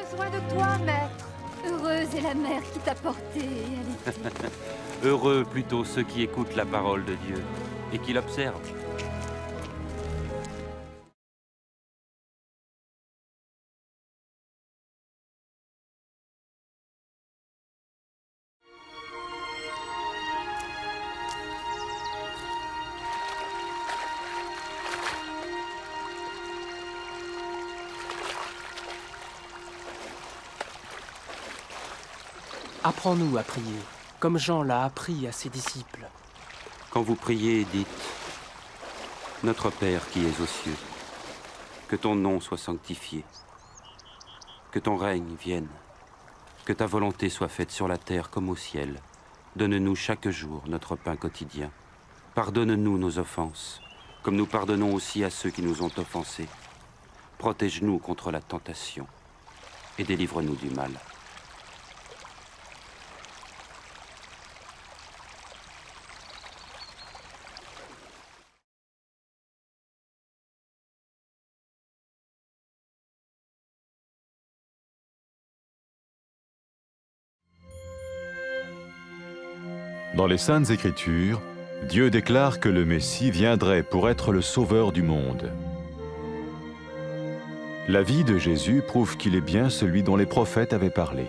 besoin de toi, maître. Heureuse est la mère qui t'a porté et allaitée. Heureux plutôt ceux qui écoutent la parole de Dieu et qui l'observent. Apprends-nous à prier, comme Jean l'a appris à ses disciples. Quand vous priez, dites « Notre Père qui es aux cieux, que ton nom soit sanctifié, que ton règne vienne, que ta volonté soit faite sur la terre comme au ciel. Donne-nous chaque jour notre pain quotidien. Pardonne-nous nos offenses, comme nous pardonnons aussi à ceux qui nous ont offensés. Protège-nous contre la tentation et délivre-nous du mal. » Dans les Saintes Écritures, Dieu déclare que le Messie viendrait pour être le sauveur du monde. La vie de Jésus prouve qu'il est bien celui dont les prophètes avaient parlé.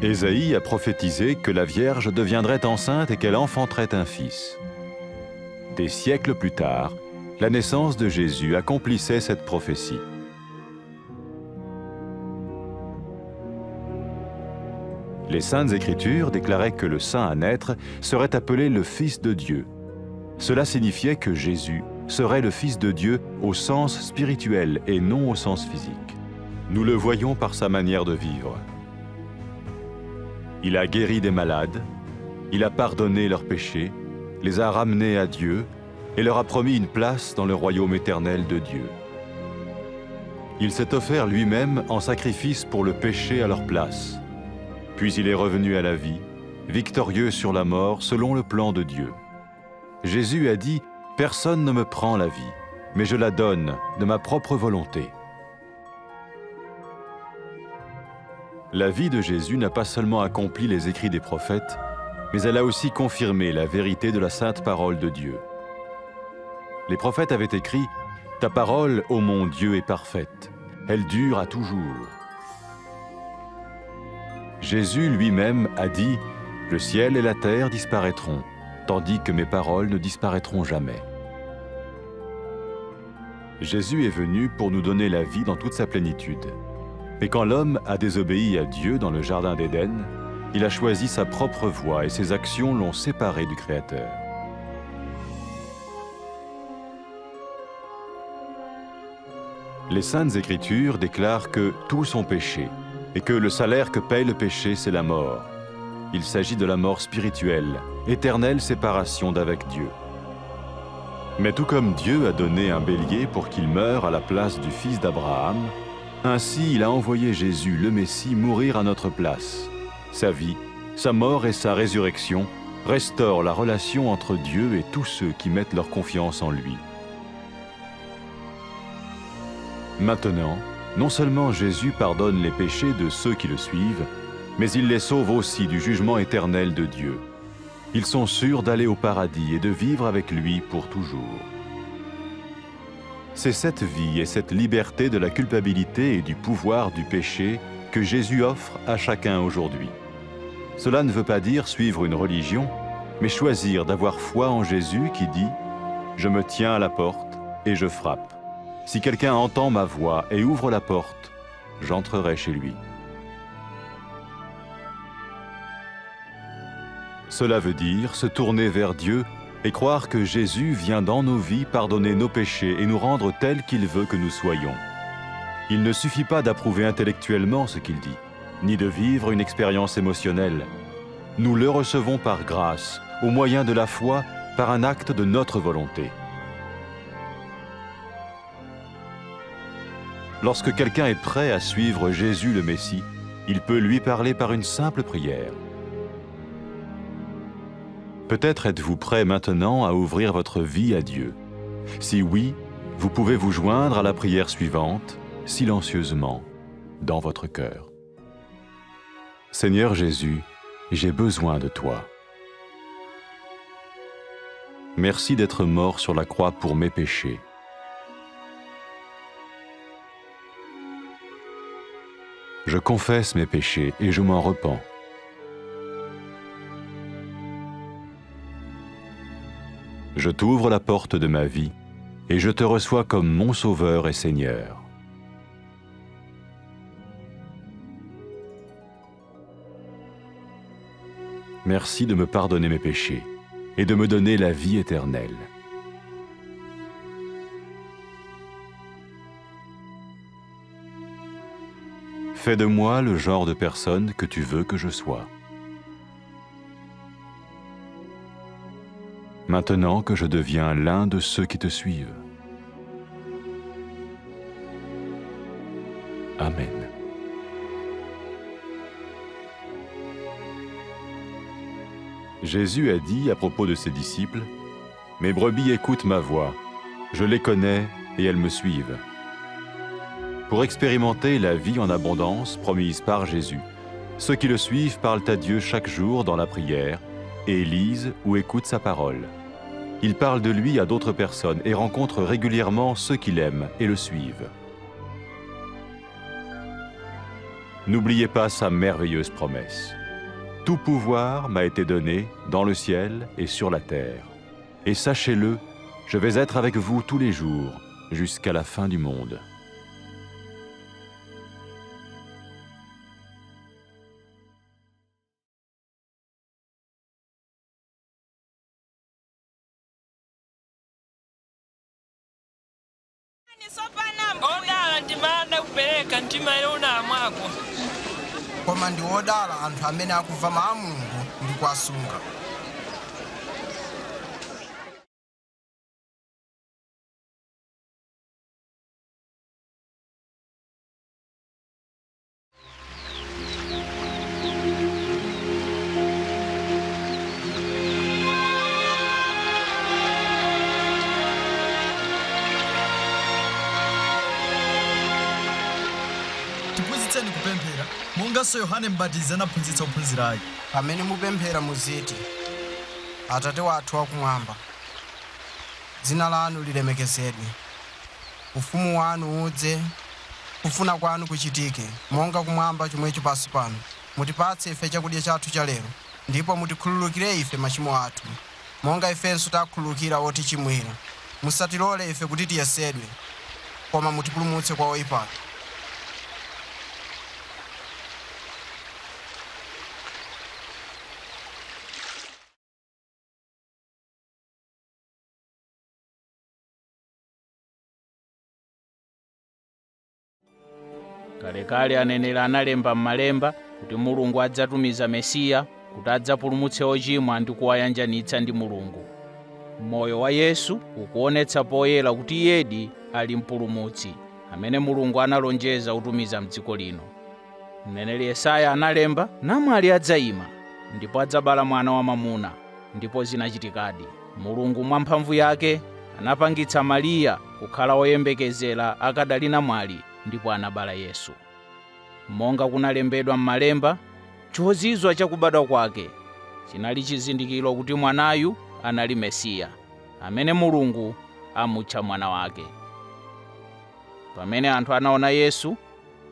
Ésaïe a prophétisé que la Vierge deviendrait enceinte et qu'elle enfanterait un fils. Des siècles plus tard, la naissance de Jésus accomplissait cette prophétie. Les Saintes Écritures déclaraient que le saint à naître serait appelé le Fils de Dieu. Cela signifiait que Jésus serait le Fils de Dieu au sens spirituel et non au sens physique. Nous le voyons par sa manière de vivre. Il a guéri des malades, il a pardonné leurs péchés, les a ramenés à Dieu et leur a promis une place dans le royaume éternel de Dieu. Il s'est offert lui-même en sacrifice pour le péché à leur place. Puis il est revenu à la vie, victorieux sur la mort selon le plan de Dieu. Jésus a dit « Personne ne me prend la vie, mais je la donne de ma propre volonté. » La vie de Jésus n'a pas seulement accompli les écrits des prophètes, mais elle a aussi confirmé la vérité de la sainte parole de Dieu. Les prophètes avaient écrit « Ta parole, ô mon Dieu, est parfaite, elle dure à toujours. » Jésus lui-même a dit « Le ciel et la terre disparaîtront, tandis que mes paroles ne disparaîtront jamais. » Jésus est venu pour nous donner la vie dans toute sa plénitude. Mais quand l'homme a désobéi à Dieu dans le jardin d'Éden, il a choisi sa propre voie et ses actions l'ont séparé du Créateur. Les Saintes Écritures déclarent que tous ont péché et que le salaire que paye le péché, c'est la mort. Il s'agit de la mort spirituelle, éternelle séparation d'avec Dieu. Mais tout comme Dieu a donné un bélier pour qu'il meure à la place du fils d'Abraham, ainsi il a envoyé Jésus, le Messie, mourir à notre place. Sa vie, sa mort et sa résurrection restaurent la relation entre Dieu et tous ceux qui mettent leur confiance en lui. Maintenant, non seulement Jésus pardonne les péchés de ceux qui le suivent, mais il les sauve aussi du jugement éternel de Dieu. Ils sont sûrs d'aller au paradis et de vivre avec lui pour toujours. C'est cette vie et cette liberté de la culpabilité et du pouvoir du péché que Jésus offre à chacun aujourd'hui. Cela ne veut pas dire suivre une religion, mais choisir d'avoir foi en Jésus qui dit « Je me tiens à la porte et je frappe. Si quelqu'un entend ma voix et ouvre la porte, j'entrerai chez lui. » Cela veut dire se tourner vers Dieu et croire que Jésus vient dans nos vies pardonner nos péchés et nous rendre tels qu'il veut que nous soyons. Il ne suffit pas d'approuver intellectuellement ce qu'il dit, ni de vivre une expérience émotionnelle. Nous le recevons par grâce, au moyen de la foi, par un acte de notre volonté. Lorsque quelqu'un est prêt à suivre Jésus le Messie, il peut lui parler par une simple prière. Peut-être êtes-vous prêt maintenant à ouvrir votre vie à Dieu. Si oui, vous pouvez vous joindre à la prière suivante, silencieusement. dans votre cœur. Seigneur Jésus, j'ai besoin de toi. Merci d'être mort sur la croix pour mes péchés. Je confesse mes péchés et je m'en repens. Je t'ouvre la porte de ma vie et je te reçois comme mon Sauveur et Seigneur. Merci de me pardonner mes péchés et de me donner la vie éternelle. Fais de moi le genre de personne que tu veux que je sois. Maintenant que je deviens l'un de ceux qui te suivent. Amen. Jésus a dit à propos de ses disciples, « Mes brebis écoutent ma voix, je les connais et elles me suivent. » Pour expérimenter la vie en abondance promise par Jésus, ceux qui le suivent parlent à Dieu chaque jour dans la prière et lisent ou écoutent sa parole. Ils parlent de lui à d'autres personnes et rencontrent régulièrement ceux qui l'aiment et le suivent. N'oubliez pas sa merveilleuse promesse. Tout pouvoir m'a été donné dans le ciel et sur la terre. Et sachez-le, je vais être avec vous tous les jours, jusqu'à la fin du monde. Koma ndi wodala anthu amene akumva mawu a Mulungu ndi kuwasunga. Tiphunzitseni kupemphera monganso Yohane M'batizi anaphunzitsa ophunzira ake. Pamene mupemphera muziti, Atate wathu wakumwamba, dzina lanu lilemekezedwe, ufumu wanu udze, kufuna kwanu kuchitike, monga kumwamba chomwecho pansi pano. Mutipatse ife chakudya chathu cha lero, ndipo mutikhululukire ife machimo athu, monga ifenso takhululukira otichimwira. Musatilole ife kuti tiyesedwe, koma mutipulumutse kwa oyipayo. Kalekale aneneri analemba m'malemba kuti Mulungu adzatumiza Mesiya kuti adzapulumutse ochimwa ndi kuwayanjanitsa ndi Mulungu. Moyo wa Yesu ukuonetsa poyera kuti iyedi ali mpulumutsi amene Mulungu analonjeza kutumiza m'dziko lino. Mneneri Yesaya analemba, namwali adzayima ndipo adzabala mwana wamwamuna, ndipo zinachitikadi. Mulungu mwa mphamvu yake anapangitsa Mariya kukhala woyembekezera akadali namwali, ndipo anabala Yesu. Monga kunalembedwa m'malemba, chozizwa chakubadwa kwake chinali chizindikiro kuti mwanayu anali Mesiya, amene Mulungu amutcha mwana wake. Pamene anthu anaona Yesu,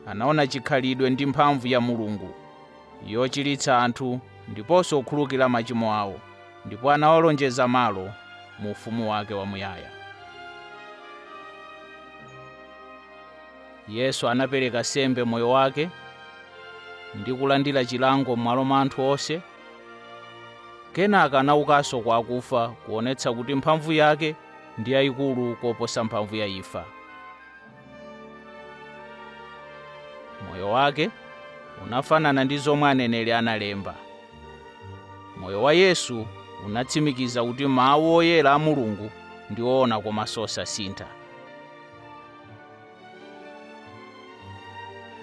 anaona chikhalidwe ndi mphamvu ya Mulungu, yochiritsa anthu ndiponso kukhululukira machimo awo, ndipo anawalonjeza malo mu ufumu wake wamuyaya. Yesu anapereka sembe moyo wake ndi kulandira chilango m'malo mwa anthu onse. Kenaka anaukanso kwa akufa, kuonetsa kuti mphamvu yake ndi yayikulu koposa mphamvu ya imfa. Moyo wake unafanana ndi zomwe aneneri analemba. Moyo wa Yesu unatsimikiza kuti mawu oyera a Mulungu ndi woona komanso osasintha.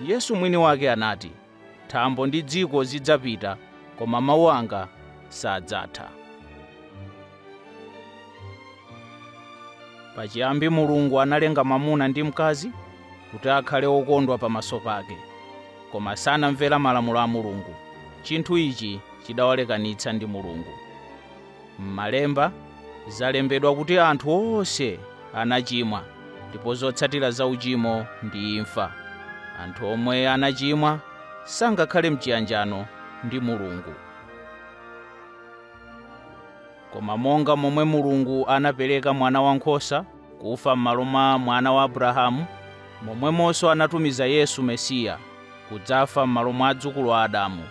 Yesu mwini wake anati, thambo ndi dziko zidzapita, koma mawu anga sadzatha. Pachiyambi Mulungu analenga mwamuna ndi mkazi kuti akhale okondwa pamaso pake. koma sanamvera malamulo a Mulungu. Chinthu ichi chidawalekanitsa ndi Mulungu. M'malemba zalembedwa kuti anthu onse anachimwa, ndipo zotsatira za uchimo ndi imfa. Anthu omwe anachimwa sangakhale mchiyanjano ndi Mulungu. Koma monga momwe Mulungu anapereka mwana wankhosa kufa m'malo mwa mwana wa Abrahamu, momwemonso anatumiza Yesu Mesiya kudzafa m'malo mwa adzukulu a Adamu.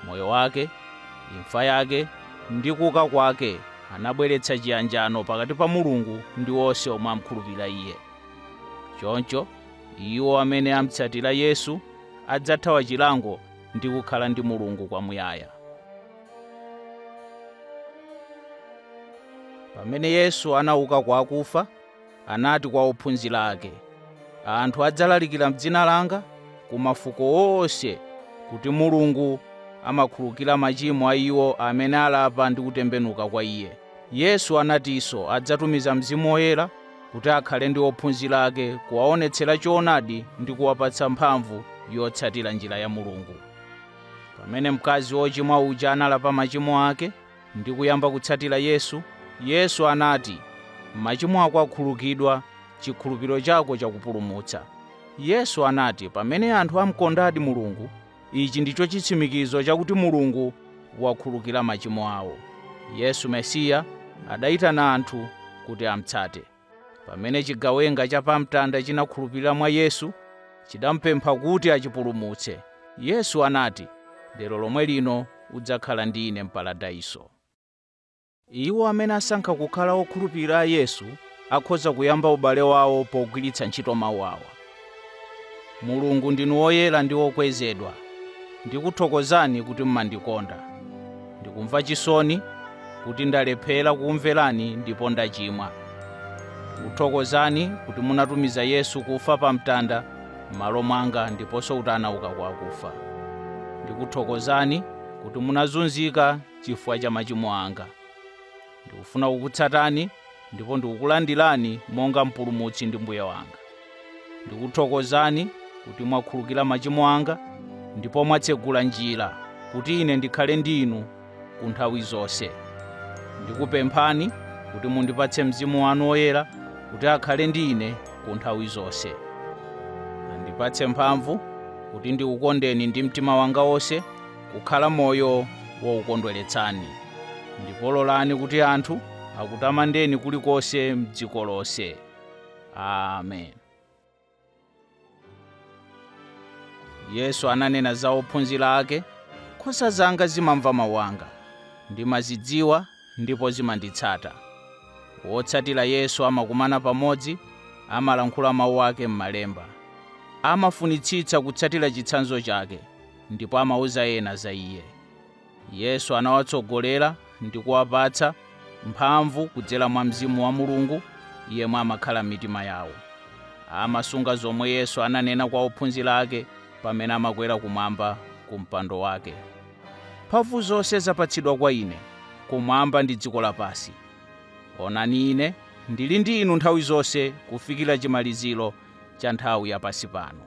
Moyo wake, imfa yake ndi kuuka kwake anabweretsa chiyanjano pakati pa Mulungu ndi onse omwe amkhulupirira Iye. Choncho iwo amene amutsatira Yesu adzathawa chilango ndi kukhala ndi Mulungu kwamuyaya. Pamene Yesu anauka kwa akufa, anati kwa ophunzira ake, anthu adzalalikira m'dzina langa ku mafuko onse kuti Mulungu amakhululukira machimo a iwo amene alapa ndi kutembenuka kwa Iye. Yesu anatinso adzatumiza Mzimu Woyera kuti akhale ndi ophunzira ake, kuwaonetsera choonadi ndi kuwapatsa mphamvu yotsatira njira ya Mulungu. Pamene mkazi wochimwa uja analapa machimo ake ndi kuyamba kutsatira Yesu, Yesu anati, machimo ako akhululukidwa, chikhulupiriro chako chakupulumutsa. Yesu anati, pamene anthu amukondadi Mulungu, ichi ndicho chitsimikizo chakuti Mulungu wakhululukira machimo awo. Yesu Mesiya adayitana anthu kuti amutsate. Pamene chigawenga cha pamtanda chinakhulupirira mwa Yesu, chidamupempha kuti achipulumutse. Yesu anati, lero lomwe lino udzakhala ndi Ine m'paradaiso. Iwo amene asankha kukhala okhulupirira Yesu akhoza kuyamba ubale wawo pogwiritsa ntchito mawu awa. Mulungu ndinu woyera ndi wokwezedwa. Ndikuthokozani kuti mmandikonda. Ndikumva chisoni kuti ndalephera kumverani ndipo ndachimwa. Ndikuthokozani kuti munatumiza Yesu kufa pa mtanda m'malo mwanga ndiponso kuti anauka kwa akufa. Ndikuthokozani kuti munazunzika chifukwa cha machimo anga. Ndikufuna kukutsatani ndipo ndikukulandirani monga mpulumutsi ndi mbuye wanga. Ndikuthokozani kuti mwakhululukira machimo anga ndipo mwatsegula njira kuti ine ndikhale ndi inu ku nthawi zonse. Ndikupemphani kuti mundipatse Mzimu wanu Woyera kuti akhale ndi ine ku nthawi zonse. Andipatse mphamvu kuti ndikukondeni ndi mtima wanga wonse, kukhala moyo wokukondweretsani. Ndipo lolani kuti anthu akutamandeni kulikonse m'dziko lonse. Amen. Yesu ananena za ophunzira ake, nkhosa zanga zimamva mawu anga, ndimazidziwa ndipo zimanditsata. Wotsatira Yesu amakumana pamodzi, amalankhula mawu ake m'malemba. Amafunitsitsa kutsatira chitsanzo chake, ndipo amauza ena za Iye. Yesu anawatsogolera ndi kuwapatsa mphamvu kudzera mwa Mzimu wa Mulungu, yemwe amakhala m'mitima yawo. Amasunga zomwe Yesu ananena kwa ophunzira ake pamene amakwera kumwamba ku mpando wake. Mphamvu zonse zapatsidwa kwa ine, kumwamba ndi dziko lapansi. Onani ine ndili ndi inu nthawi zonse kufikira chimaliziro cha nthawi yapansi pano.